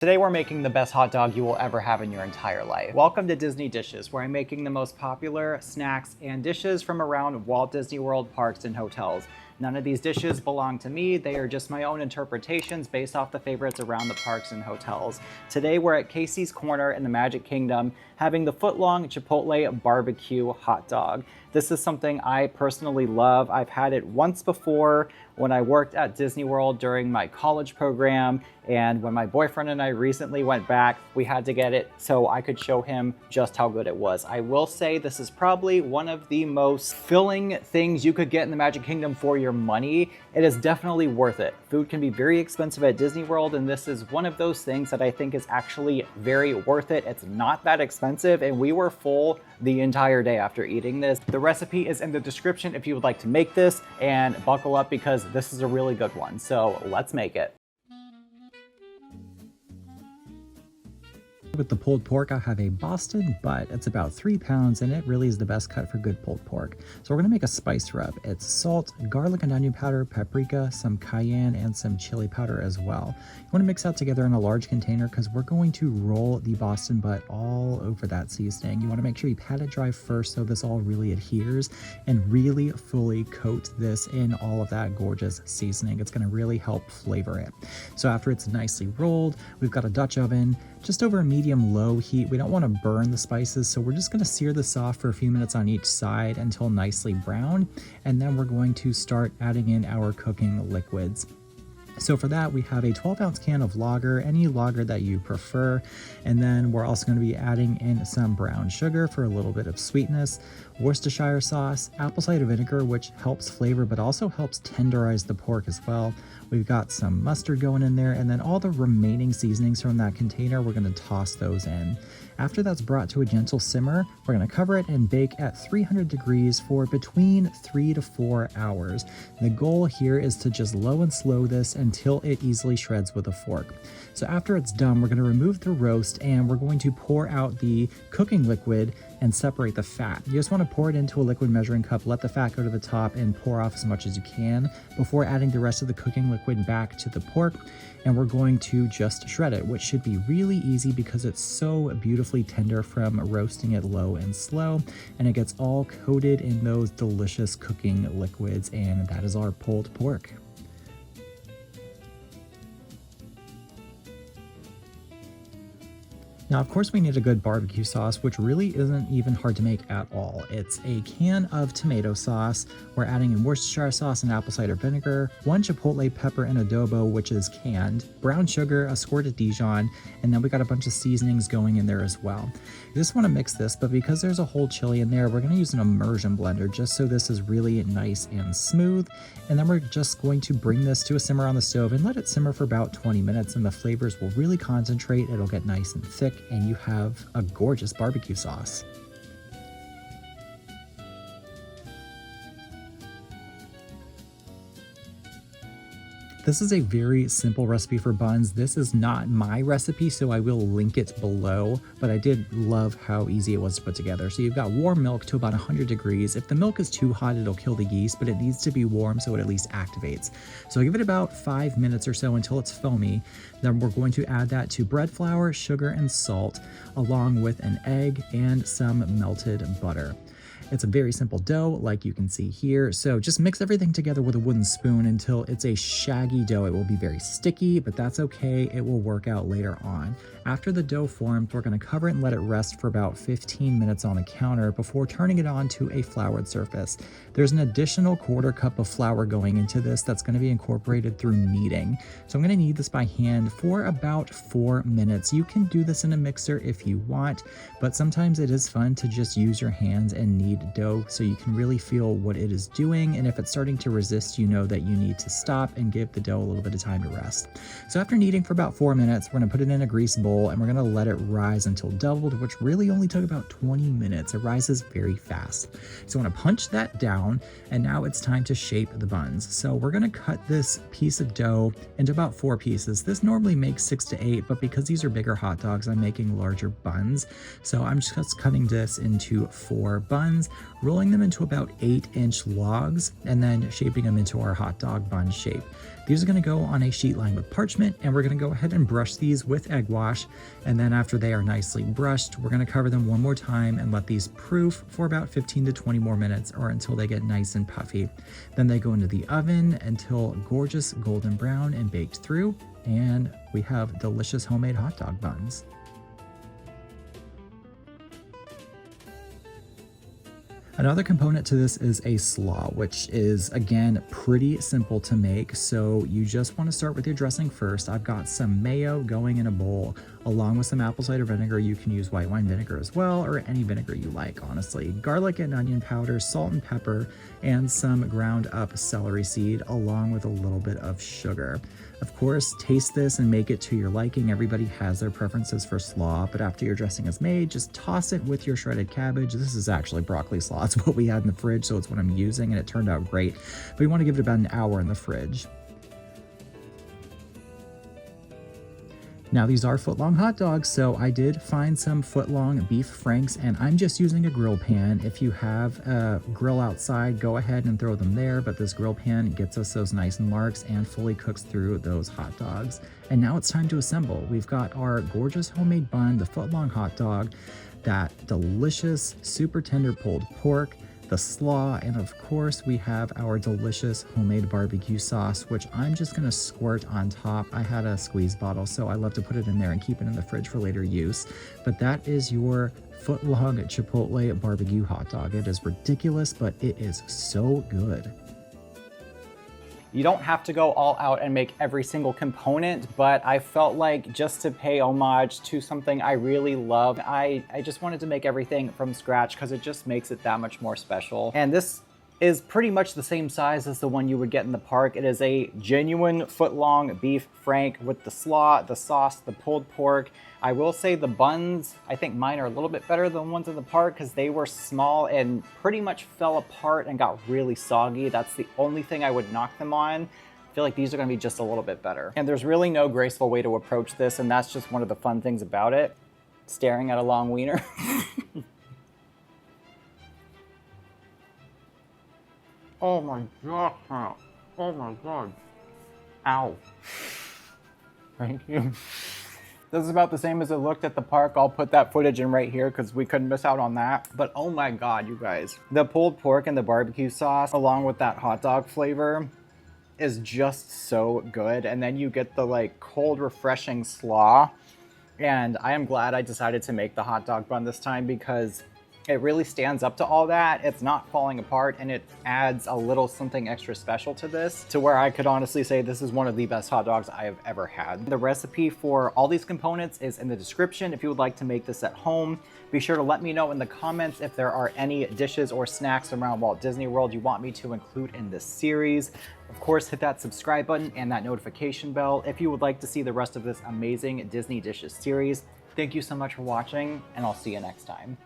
Today we're making the best hot dog you will ever have in your entire life. Welcome to Disney Dishes, where I'm making the most popular snacks and dishes from around Walt Disney World parks and hotels. None of these dishes belong to me, they are just my own interpretations based off the favorites around the parks and hotels. Today we're at Casey's Corner in the Magic Kingdom having the Footlong Chipotle BBQ Hot Dog. This is something I personally love. I've had it once before when I worked at Disney World during my college program, and when my boyfriend and I recently went back, we had to get it so I could show him just how good it was. I will say this is probably one of the most filling things you could get in the Magic Kingdom for your money. It is definitely worth it. Food can be very expensive at Disney World, and this is one of those things that I think is actually very worth it. It's not that expensive, and we were full the entire day after eating this. The recipe is in the description if you would like to make this, and buckle up because this is a really good one. So let's make it. With the pulled pork, I have a Boston butt. It's about 3 pounds, and it really is the best cut for good pulled pork. So we're gonna make a spice rub. It's salt, garlic and onion powder, paprika, some cayenne, and some chili powder as well. You wanna mix that together in a large container because we're going to roll the Boston butt all over that seasoning. You wanna make sure you pat it dry first so this all really adheres, and really fully coat this in all of that gorgeous seasoning. It's gonna really help flavor it. So after it's nicely rolled, we've got a Dutch oven, just over a medium-low heat. We don't want to burn the spices, so we're just going to sear this off for a few minutes on each side until nicely brown, and then we're going to start adding in our cooking liquids. So for that, we have a 12-ounce can of lager, any lager that you prefer, and then we're also going to be adding in some brown sugar for a little bit of sweetness, Worcestershire sauce, apple cider vinegar, which helps flavor but also helps tenderize the pork as well. We've got some mustard going in there, and then all the remaining seasonings from that container, we're going to toss those in. After that's brought to a gentle simmer, we're going to cover it and bake at 300 degrees for between 3 to 4 hours. The goal here is to just low and slow this until it easily shreds with a fork. So after it's done, we're going to remove the roast and we're going to pour out the cooking liquid and separate the fat. You just want to pour it into a liquid measuring cup, let the fat go to the top, and pour off as much as you can before adding the rest of the cooking liquid back to the pork. And we're going to just shred it, which should be really easy because it's so beautifully tender from roasting it low and slow, and it gets all coated in those delicious cooking liquids, and that is our pulled pork. Now, of course, we need a good barbecue sauce, which really isn't even hard to make at all. It's a can of tomato sauce. We're adding in Worcestershire sauce and apple cider vinegar, 1 chipotle pepper and adobo, which is canned, brown sugar, a squirt of Dijon, and then we got a bunch of seasonings going in there as well. You just want to mix this, but because there's a whole chili in there, we're going to use an immersion blender just so this is really nice and smooth. And then we're just going to bring this to a simmer on the stove and let it simmer for about 20 minutes, and the flavors will really concentrate. It'll get nice and thick, and you have a gorgeous barbecue sauce. This is a very simple recipe for buns. This is not my recipe, so I will link it below, but I did love how easy it was to put together. So you've got warm milk to about 100 degrees. If the milk is too hot, it'll kill the yeast, but it needs to be warm so it at least activates. So give it about 5 minutes or so until it's foamy. Then we're going to add that to bread flour, sugar, and salt, along with an egg and some melted butter. It's a very simple dough, like you can see here. So just mix everything together with a wooden spoon until it's a shaggy dough. It will be very sticky, but that's okay. It will work out later on. After the dough formed, we're going to cover it and let it rest for about 15 minutes on the counter before turning it on to a floured surface. There's an additional 1/4 cup of flour going into this that's going to be incorporated through kneading. So I'm going to knead this by hand for about 4 minutes. You can do this in a mixer if you want, but sometimes it is fun to just use your hands and knead dough so you can really feel what it is doing, and if it's starting to resist, you know that you need to stop and give the dough a little bit of time to rest. So after kneading for about 4 minutes, we're going to put it in a grease bowl and we're going to let it rise until doubled, which really only took about 20 minutes. It rises very fast. So I want to punch that down, and now it's time to shape the buns. So we're going to cut this piece of dough into about 4 pieces. This normally makes 6 to 8, but because these are bigger hot dogs, I'm making larger buns. So I'm just cutting this into 4 buns. rolling them into about 8-inch logs, and then shaping them into our hot dog bun shape. These are going to go on a sheet lined with parchment, and we're going to go ahead and brush these with egg wash. And then after they are nicely brushed, we're going to cover them one more time and let these proof for about 15 to 20 more minutes, or until they get nice and puffy. Then they go into the oven until gorgeous golden brown and baked through, and we have delicious homemade hot dog buns. Another component to this is a slaw, which is, again, pretty simple to make. So you just want to start with your dressing first. I've got some mayo going in a bowl, along with some apple cider vinegar. You can use white wine vinegar as well, or any vinegar you like, honestly. Garlic and onion powder, salt and pepper, and some ground up celery seed, along with a little bit of sugar. Of course, taste this and make it to your liking. Everybody has their preferences for slaw, but after your dressing is made, just toss it with your shredded cabbage. This is actually broccoli slaw. It's what we had in the fridge, so it's what I'm using, and it turned out great. But you want to give it about an hour in the fridge. Now, these are footlong hot dogs, so I did find some footlong beef franks, and I'm just using a grill pan. If you have a grill outside, go ahead and throw them there, but this grill pan gets us those nice marks and fully cooks through those hot dogs. And now it's time to assemble. We've got our gorgeous homemade bun, the footlong hot dog, that delicious, super tender pulled pork, the slaw, and of course we have our delicious homemade barbecue sauce, which I'm just gonna squirt on top. I had a squeeze bottle, so I love to put it in there and keep it in the fridge for later use. But that is your footlong Chipotle barbecue hot dog. It is ridiculous, but it is so good. You don't have to go all out and make every single component, but I felt like just to pay homage to something I really love, I just wanted to make everything from scratch because it just makes it that much more special. And this is pretty much the same size as the one you would get in the park. It is a genuine footlong beef frank with the slaw, the sauce, the pulled pork. I will say the buns, I think mine are a little bit better than the ones in the park because they were small and pretty much fell apart and got really soggy. That's the only thing I would knock them on. I feel like these are gonna be just a little bit better. And there's really no graceful way to approach this, and that's just one of the fun things about it. Staring at a long wiener. Oh my God, oh my God. Ow. Thank you. This is about the same as it looked at the park. I'll put that footage in right here because we couldn't miss out on that. But oh my God, you guys. The pulled pork and the barbecue sauce, along with that hot dog flavor, is just so good. And then you get the like cold, refreshing slaw. And I am glad I decided to make the hot dog bun this time because it really stands up to all that. It's not falling apart, and it adds a little something extra special to this, to where I could honestly say this is one of the best hot dogs I have ever had. The recipe for all these components is in the description if you would like to make this at home. Be sure to let me know in the comments if there are any dishes or snacks around Walt Disney World you want me to include in this series. Of course, hit that subscribe button and that notification bell if you would like to see the rest of this amazing Disney Dishes series. Thank you so much for watching, and I'll see you next time.